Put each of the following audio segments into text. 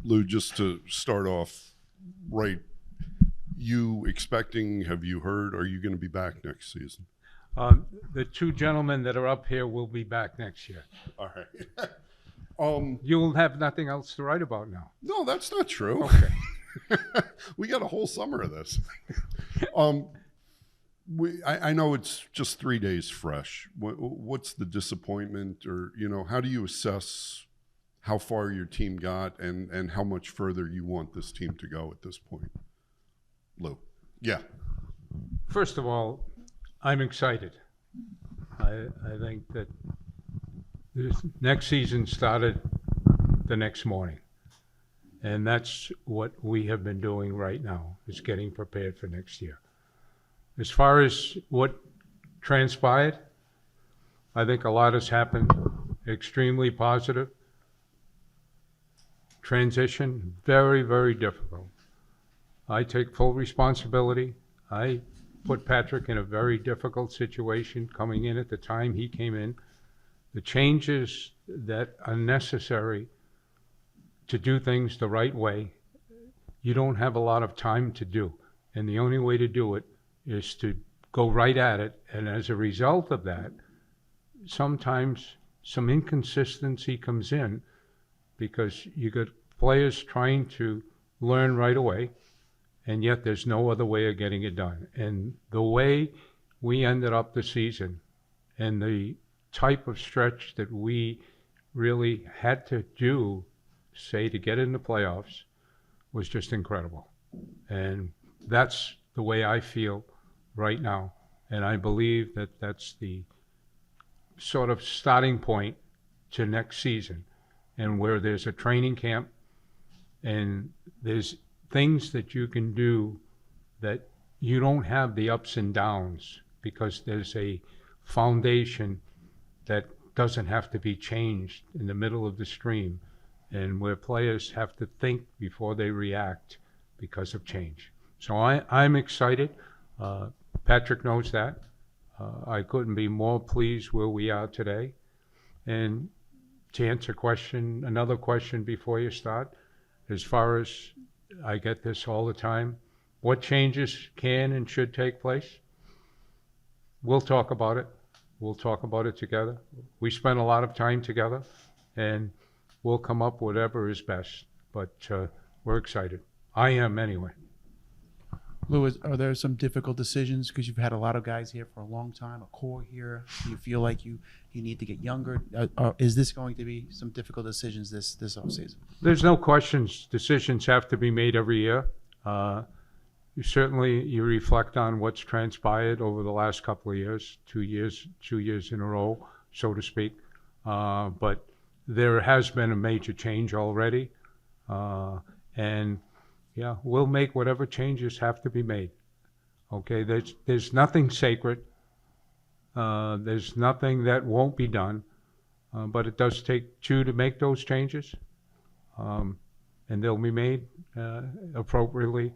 Lou, just to start off, right, have you heard, are you going to be back next season? The two gentlemen that are up here will be back next year. All right. You'll have nothing else to write about now. No, that's not true. Okay. We got a whole summer of this. I know it's just 3 days fresh. What's the disappointment, or, how do you assess how far your team got and how much further you want this team to go at this point? Lou. Yeah. First of all, I'm excited. I think that this next season started the next morning. And that's what we have been doing right now, is getting prepared for next year. As far as what transpired, I think a lot has happened. Extremely positive. Transition, very, very difficult. I take full responsibility. I put Patrick in a very difficult situation coming in at the time he came in. The changes that are necessary to do things the right way, you don't have a lot of time to do. And the only way to do it is to go right at it. And as a result of that, sometimes some inconsistency comes in because you got players trying to learn right away, and yet there's no other way of getting it done. And the way we ended up the season and the type of stretch that we really had to do, say, to get in the playoffs was just incredible. And that's the way I feel right now. And I believe that that's the sort of starting point to next season, and where there's a training camp and there's things that you can do that you don't have the ups and downs, because there's a foundation that doesn't have to be changed in the middle of the stream, and where players have to think before they react because of change. So I'm excited. Patrick knows that. I couldn't be more pleased where we are today. And to answer another question before you start, as far as I get this all the time, what changes can and should take place? We'll talk about it. We'll talk about it together. We spend a lot of time together, and we'll come up with whatever is best. But we're excited. I am anyway. Lou, are there some difficult decisions, because you've had a lot of guys here for a long time, a core here? Do you feel like you need to get younger? Is this going to be some difficult decisions this offseason? There's no questions. Decisions have to be made every year. You reflect on what's transpired over the last couple of years, 2 years in a row, so to speak. But there has been a major change already. And yeah, we'll make whatever changes have to be made. Okay, there's nothing sacred. There's nothing that won't be done. But it does take two to make those changes. And they'll be made appropriately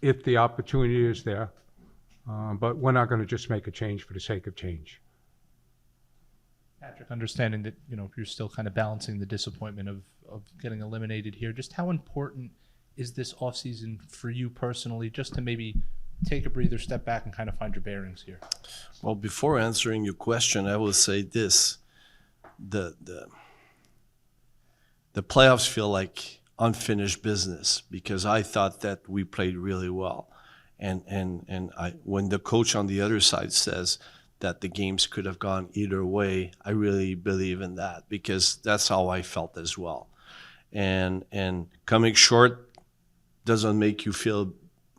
if the opportunity is there. But we're not going to just make a change for the sake of change. Patrick, understanding that you're still kind of balancing the disappointment of getting eliminated here, just how important is this offseason for you personally, just to maybe take a breather, step back, and kind of find your bearings here? Well, before answering your question, I will say this: the playoffs feel like unfinished business, because I thought that we played really well, and when the coach on the other side says that the games could have gone either way, I really believe in that, because that's how I felt as well. And coming short doesn't make you feel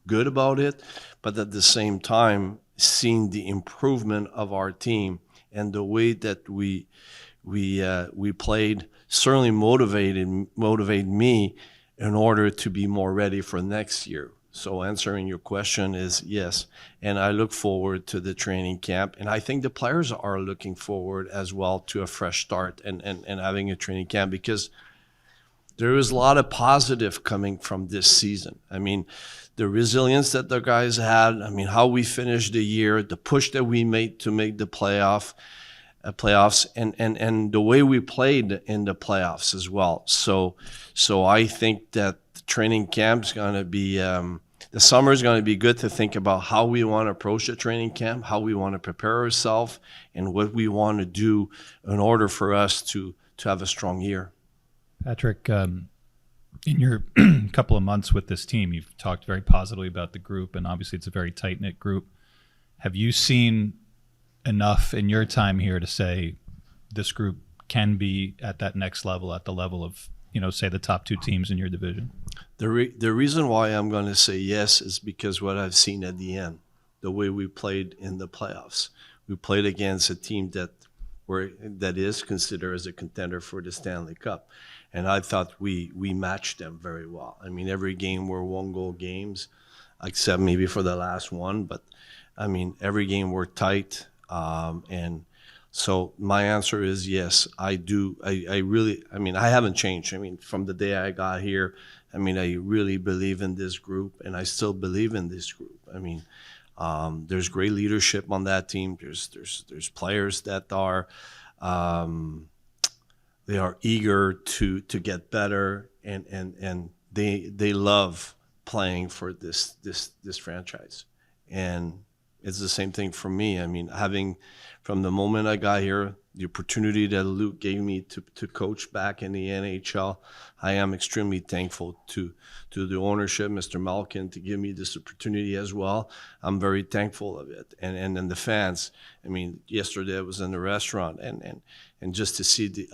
good about it, but at the same time, seeing the improvement of our team and the way that we played certainly motivated me in order to be more ready for next year. So answering your question is yes, and I look forward to the training camp, and I think the players are looking forward as well to a fresh start and having a training camp, because there is a lot of positive coming from this season. I mean, the resilience that the guys had, how we finished the year, the push that we made to make the playoff, playoffs, and the way we played in the playoffs as well. So I think that the training camp's going to be the summer is going to be good to think about how we want to approach the training camp, how we want to prepare ourselves, and what we want to do in order for us to have a strong year. Patrick, in your couple of months with this team, you've talked very positively about the group, and obviously it's a very tight-knit group. Have you seen enough in your time here to say this group can be at that next level, at the level of, say the top two teams in your division? The reason why I'm going to say yes is because what I've seen at the end, the way we played in the playoffs. We played against a team that is considered as a contender for the Stanley Cup. And I thought we matched them very well. I mean, every game were 1-goal games, except maybe for the last one. But, I mean, every game were tight. And so my answer is yes, I do. I haven't changed. I mean, from the day I got here, I mean, I really believe in this group, and I still believe in this group. I mean, there's great leadership on that team. There's players that are they are eager to get better, and they love playing for this franchise. And it's the same thing for me. I mean, having from the moment I got here, the opportunity that Luke gave me to coach back in the NHL, I am extremely thankful to the ownership, Mr. Malkin, to give me this opportunity as well. I'm very thankful of it. And then the fans, I mean, yesterday I was in the restaurant and just to see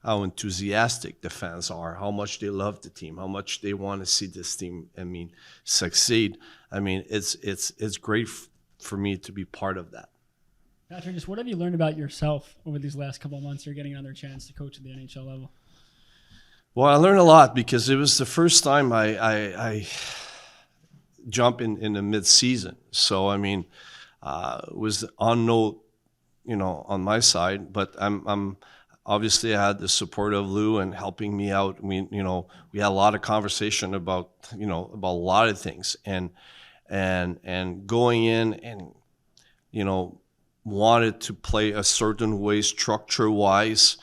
how enthusiastic the fans are, how much they love the team, how much they want to see this team, I mean, succeed. I mean, it's great for me to be part of that. Patrick, just what have you learned about yourself over these last couple of months? You're getting another chance to coach at the NHL level. Well, I learned a lot because it was the first time I jump in the midseason. So, I mean, it was on on my side, but I'm obviously I had the support of Lou and helping me out. We had a lot of conversation about a lot of things, and going in and wanted to play a certain way, structure-wise,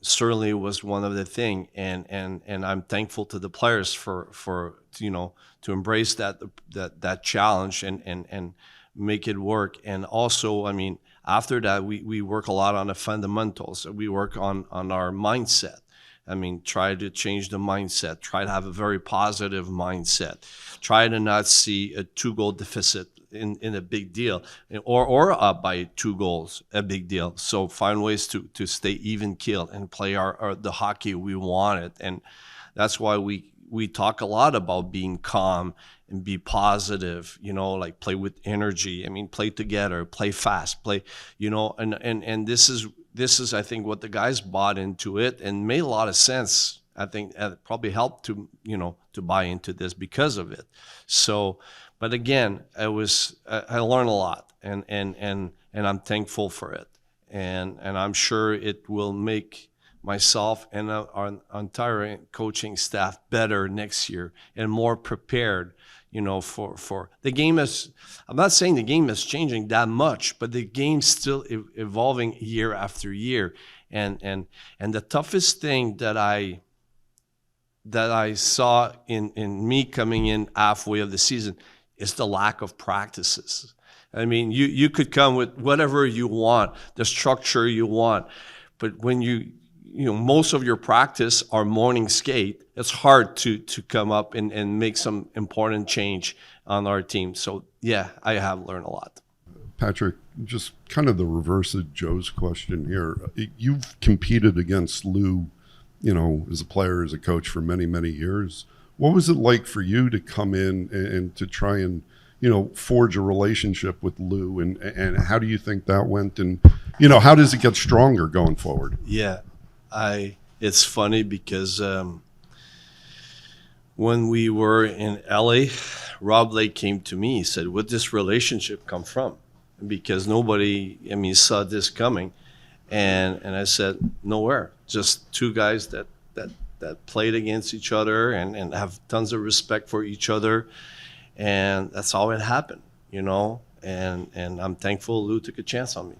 certainly was one of the thing, and I'm thankful to the players for to embrace that challenge and make it work. And also, I mean, after that, we work a lot on the fundamentals. We work on our mindset. I mean, try to change the mindset. Try to have a very positive mindset. Try to not see a 2-goal deficit in a big deal, or up by 2 goals, a big deal. So find ways to stay even keeled and play the hockey we wanted. And that's why we talk a lot about being calm and be positive, like play with energy. I mean, play together, play fast, play, and this is I think what the guys bought into it and made a lot of sense. I think it probably helped to buy into this because of it. So, but again, I learned a lot, and I'm thankful for it, and I'm sure it will make myself and our entire coaching staff better next year and more prepared, for the game. I'm not saying the game is changing that much, but the game's still evolving year after year, and the toughest thing that I saw in me coming in halfway of the season is the lack of practices. I mean, you could come with whatever you want, the structure you want, but when most of your practice are morning skate, it's hard to come up and make some important change on our team. So yeah, I have learned a lot. Patrick, just kind of the reverse of Joe's question here. You've competed against Lou, as a player, as a coach for many, many years. What was it like for you to come in and to try and, forge a relationship with Lou, and how do you think that went? And, how does it get stronger going forward? Yeah, it's funny because when we were in LA, Rob Lake came to me. He said, "Where'd this relationship come from?" Because nobody, saw this coming. And I said, nowhere. Just two guys that played against each other and have tons of respect for each other. And that's how it happened, and I'm thankful Lou took a chance on me.